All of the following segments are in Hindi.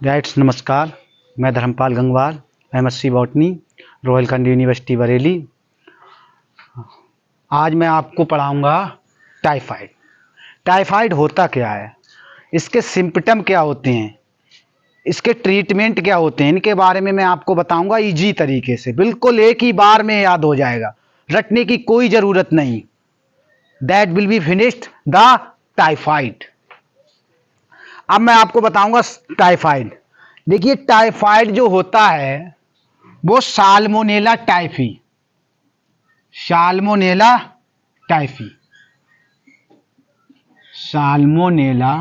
गाइड्स नमस्कार, मैं Dharmpal Gangwar, MSc botany, Rohilkhand university Bareilly. आज मैं आपको पढ़ाऊंगा टाइफाइड। टाइफाइड होता क्या है, इसके सिम्पटम क्या होते हैं, इसके ट्रीटमेंट क्या होते हैं, इनके बारे में मैं आपको बताऊंगा इजी तरीके से। बिल्कुल एक ही बार में याद हो जाएगा, रटने की कोई ज़रूरत नहीं। That will be finished the typhoid. अब मैं आपको बताऊंगा टाइफाइड। देखिए, टाइफाइड जो होता है वो salmonella typhi, salmonella typhi, salmonella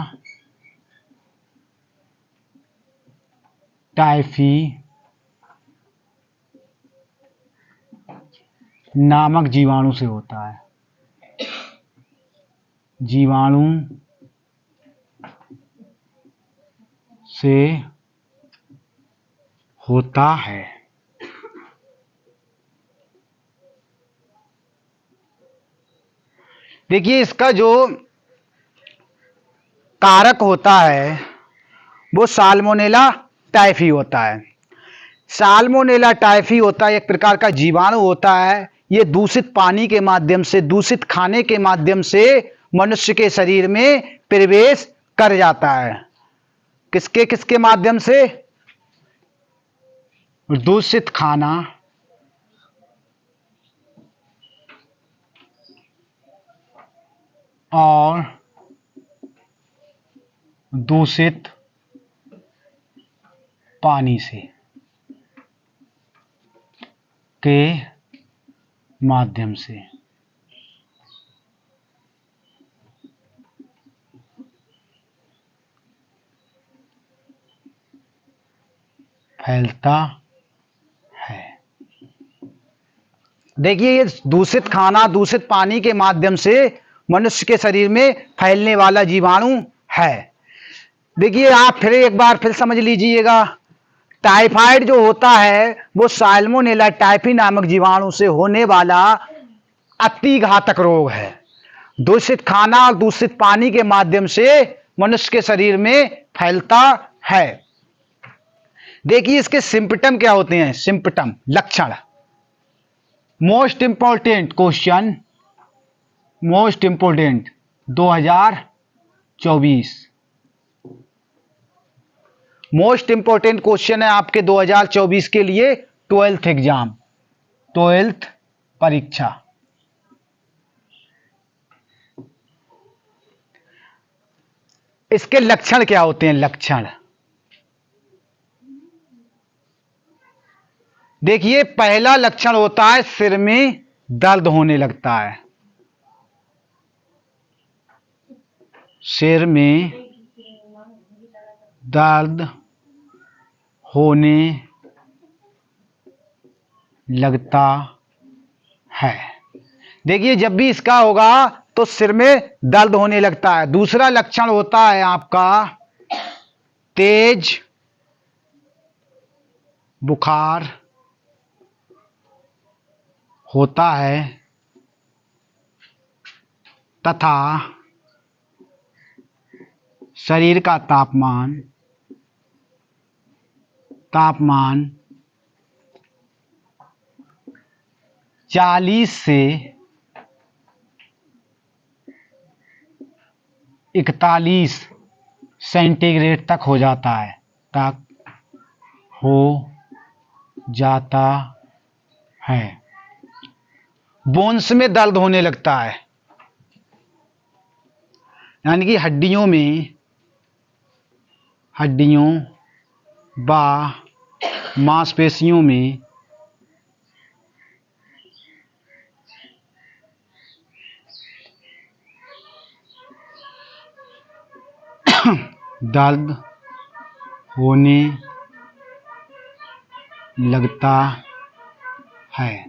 typhi नामक जीवाणु से होता है। जीवाणु से होता है। देखिए, इसका जो कारक होता है वो साल्मोनेला टाइफी होता है। साल्मोनेला टाइफी होता है एक प्रकार का जीवाणु होता है। ये दूषित पानी के माध्यम से, दूषित खाने के माध्यम से मनुष्य के शरीर में प्रवेश कर जाता है। किसके किसके माध्यम से? दूषित खाना और दूषित पानी से के माध्यम से फैलता है। देखिए, ये दूषित खाना, दूषित पानी के माध्यम से मनुष्य के शरीर में फैलने वाला जीवाणु है। देखिए, आप फिर एक बार फिर समझ लीजिएगा। टाइफाइड जो होता है वो साल्मोनेला टाइफी नामक जीवाणु से होने वाला अति घातक रोग है। दूषित खाना और दूषित पानी के माध्यम से मनुष्य के शरीर में फैलता है। देखिए, इसके सिम्पटम क्या होते हैं, सिम्पटम, लक्षण। Most important question, most important 2024, most important question है आपके 2024 के लिए। 12th एग्जाम, 12th परीक्षा। इसके लक्षण क्या होते हैं, लक्षण। देखिए, पहला लक्षण होता है सिर में दर्द होने लगता है। सिर में दर्द होने लगता है। देखिए, जब भी इसका होगा तो सिर में दर्द होने लगता है। दूसरा लक्षण होता है आपका तेज बुखार होता है तथा शरीर का तापमान 40 से 41 सेंटीग्रेड तक हो जाता है, बोन्स में दर्द होने लगता है, यानी कि हड्डियों व मांसपेशियों में दर्द होने लगता है।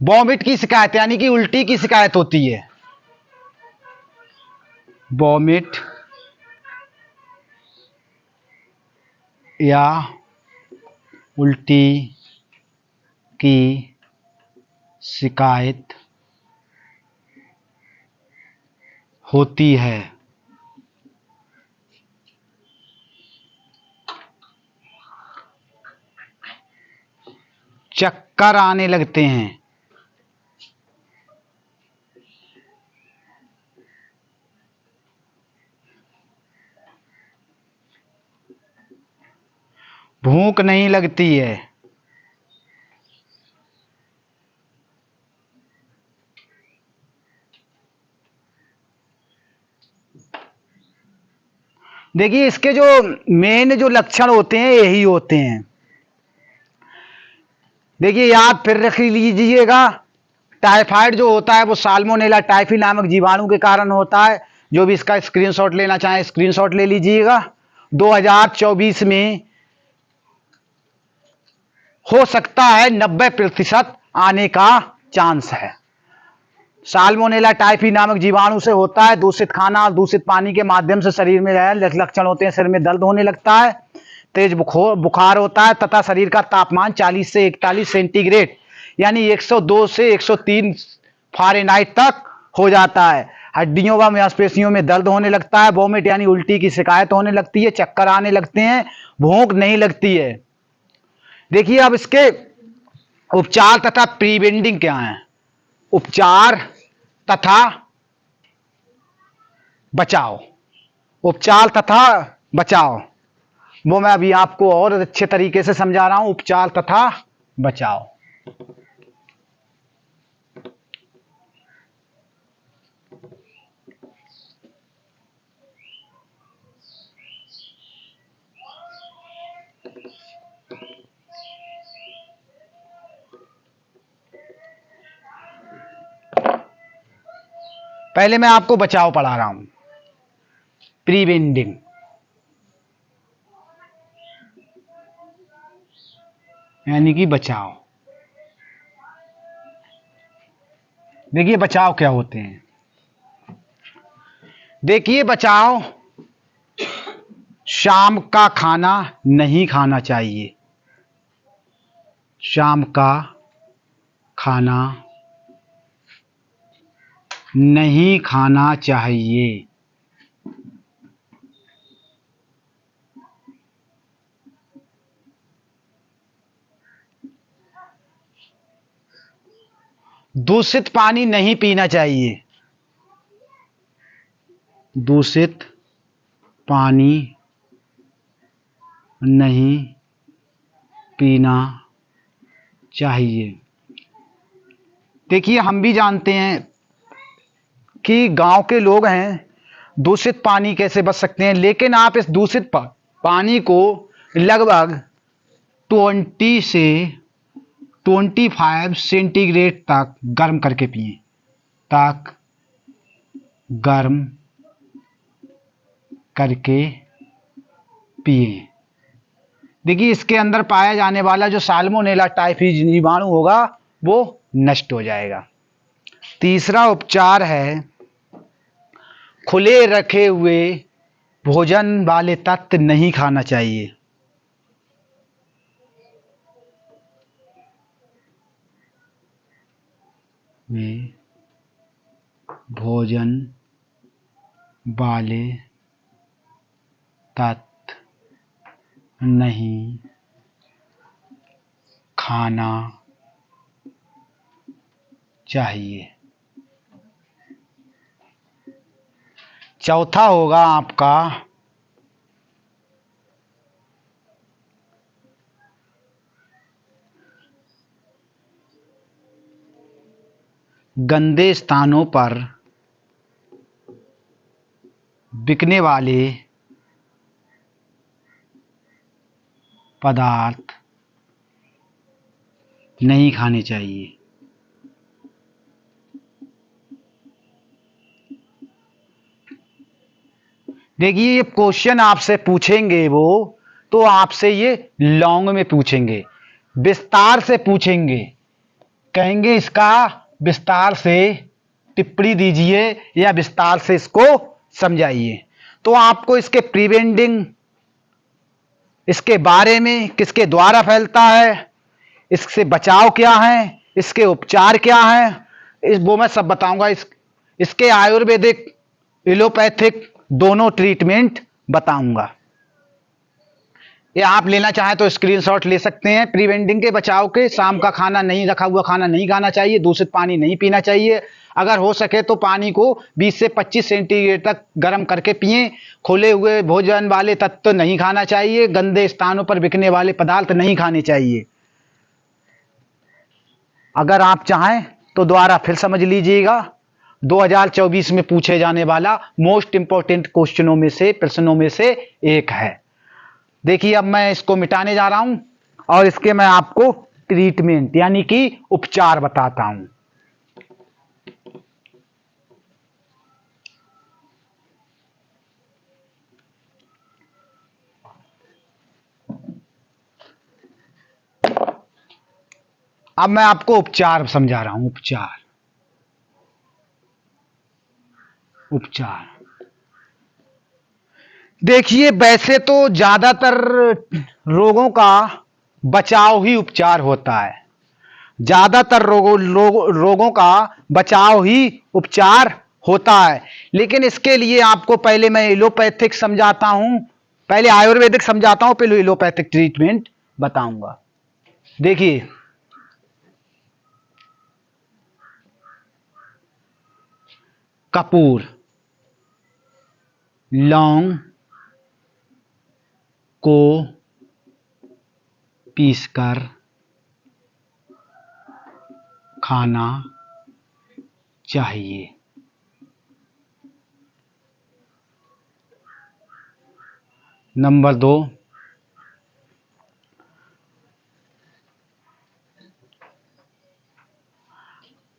वॉमिट की शिकायत, यानी कि उल्टी की शिकायत होती है। वॉमिट या उल्टी की शिकायत होती है। चक्कर आने लगते हैं। भूख नहीं लगती है। देखिए इसके जो मेन जो लक्षण होते हैं यही होते हैं। देखिए याद फिर रख लीजिएगा, टाइफाइड जो होता है वो साल्मोनेला टाइफी नामक जीवाणु के कारण होता है। जो भी इसका स्क्रीनशॉट लेना चाहें स्क्रीनशॉट ले लीजिएगा। 2024 में हो सकता है 90% आने का चांस है। साल्मोनेला टाइफी नामक जीवाणु से होता है। दूषित खाना और दूषित पानी के माध्यम से शरीर में लक्षण होते हैं। सिर में दर्द होने लगता है, तेज बुखार होता है तथा शरीर का तापमान 40 से 41 सेंटीग्रेड यानी 102 से 103 फ़ारेनहाइट तक हो जाता है। हड्डियों व मांसपेशियों में दर्द होने लगता है। वोमिट यानी उल्टी की शिकायत होने लगती है। चक्कर आने लगते हैं। भूख नहीं लगती है। देखिए अब इसके उपचार तथा प्रिवेंटिंग क्या है। उपचार तथा बचाव, उपचार तथा बचाव वो मैं अभी आपको और अच्छे तरीके से समझा रहा हूं। उपचार तथा बचाव। पहले मैं आपको बचाव पढ़ा रहा हूं, प्रिवेंटिंग। यानी कि बचाव। देखिए बचाव क्या होते हैं। देखिए बचाव, शाम का खाना नहीं खाना चाहिए। शाम का खाना नहीं खाना चाहिए। दूषित पानी नहीं पीना चाहिए। दूषित पानी नहीं पीना चाहिए। देखिए हम भी जानते हैं कि गांव के लोग हैं, दूषित पानी कैसे बच सकते हैं, लेकिन आप इस दूषित पानी को लगभग 20 से 25 सेंटीग्रेड तक गर्म करके पिएं। तक गर्म करके पिएं। देखिए इसके अंदर पाया जाने वाला जो साल्मोनेला टाइफी जीवाणु होगा वो नष्ट हो जाएगा। तीसरा उपचार है, खुले रखे हुए भोजन वाले तत्व नहीं खाना चाहिए। में भोजन वाले तत्व नहीं खाना चाहिए। चौथा होगा आपका गंदे स्थानों पर बिकने वाले पदार्थ नहीं खाने चाहिए। देखिए ये क्वेश्चन आपसे पूछेंगे वो तो आपसे ये लॉन्ग में पूछेंगे, विस्तार से पूछेंगे, कहेंगे इसका विस्तार से टिप्पणी दीजिए या विस्तार से इसको समझाइए। तो आपको इसके प्रिवेंटिंग, इसके बारे में, किसके द्वारा फैलता है, इससे बचाव क्या है, इसके उपचार क्या है, वो मैं सब बताऊंगा। इसके आयुर्वेदिक एलोपैथिक दोनों ट्रीटमेंट बताऊंगा। ये आप लेना चाहें तो स्क्रीनशॉट ले सकते हैं। प्री वेडिंग के बचाव के, शाम का खाना नहीं, रखा हुआ खाना नहीं खाना चाहिए, दूषित पानी नहीं पीना चाहिए। अगर हो सके तो पानी को 20 से 25 सेंटीग्रेड तक गर्म करके पिएं। खुले हुए भोजन वाले तत्व नहीं खाना चाहिए। गंदे स्थानों पर बिकने वाले पदार्थ नहीं खाने चाहिए। अगर आप चाहें तो दोबारा फिर समझ लीजिएगा, 2024 में पूछे जाने वाला मोस्ट इंपॉर्टेंट क्वेश्चनों में से, प्रश्नों में से एक है। देखिए अब मैं इसको मिटाने जा रहा हूं और इसके मैं आपको ट्रीटमेंट यानी कि उपचार बताता हूं। अब मैं आपको उपचार समझा रहा हूं। उपचार देखिए, वैसे तो ज्यादातर रोगों का बचाव ही उपचार होता है। ज्यादातर रोगों का बचाव ही उपचार होता है। लेकिन इसके लिए आपको पहले मैं एलोपैथिक समझाता हूं, पहले आयुर्वेदिक समझाता हूं, पहले एलोपैथिक ट्रीटमेंट बताऊंगा। देखिए, कपूर, लौंग को पीसकर खाना चाहिए। नंबर 2,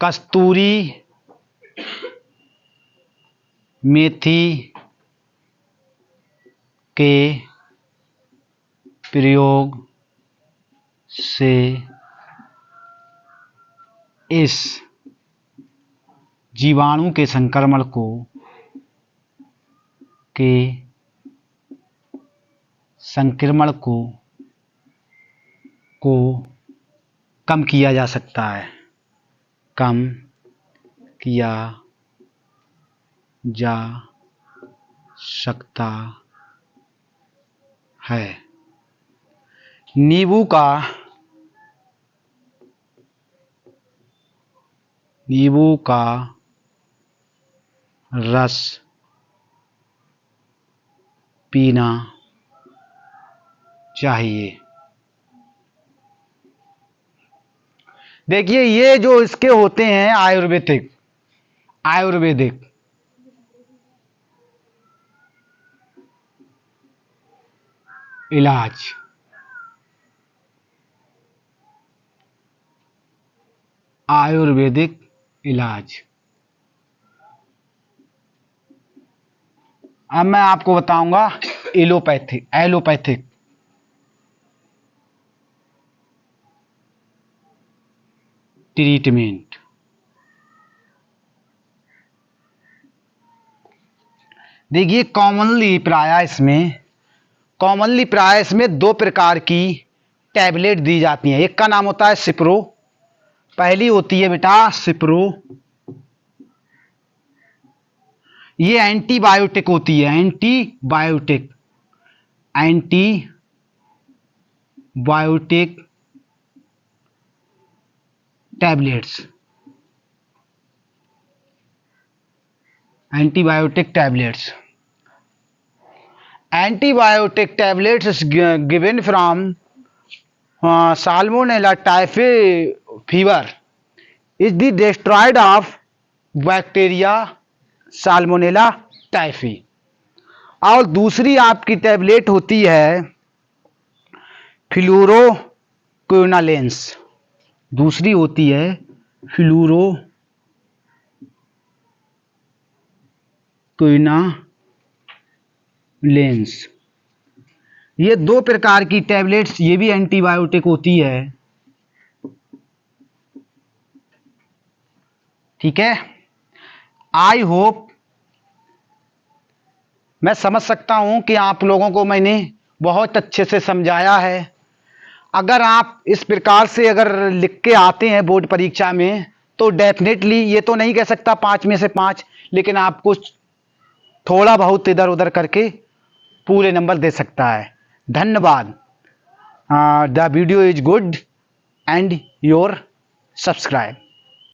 कस्तूरी मेथी के प्रयोग से इस जीवाणु के संक्रमण को कम किया जा सकता है। कम किया जा सकता है। नींबू का रस पीना चाहिए। देखिए, ये जो इसके होते हैं आयुर्वेदिक इलाज, आयुर्वेदिक इलाज। अब मैं आपको बताऊंगा एलोपैथिक ट्रीटमेंट। देखिए, कॉमनली प्राय इसमें 2 प्रकार की टैबलेट दी जाती हैं। एक का नाम होता है सिप्रो, पहली होती है बेटा सिप्रो, ये एंटीबायोटिक होती है। Antibiotic tablets, antibiotic tablets is given from Salmonella typhi fever is the destroyed of bacteria Salmonella typhi। और दूसरी आपकी टैबलेट होती है फ्लूरोक्विनालेंस, दूसरी होती है फ्लूरोक्विनालेंस। ये 2 प्रकार की टैबलेट्स, ये भी एंटीबायोटिक होती है। ठीक है, आई होप मैं समझ सकता हूं कि आप लोगों को मैंने बहुत अच्छे से समझाया है। अगर आप इस प्रकार से अगर लिख के आते हैं बोर्ड परीक्षा में तो डेफिनेटली, ये तो नहीं कह सकता 5 में से 5, लेकिन आपको थोड़ा बहुत इधर उधर करके पूरे नंबर दे सकता है। धन्यवाद। The video is good and your subscribe.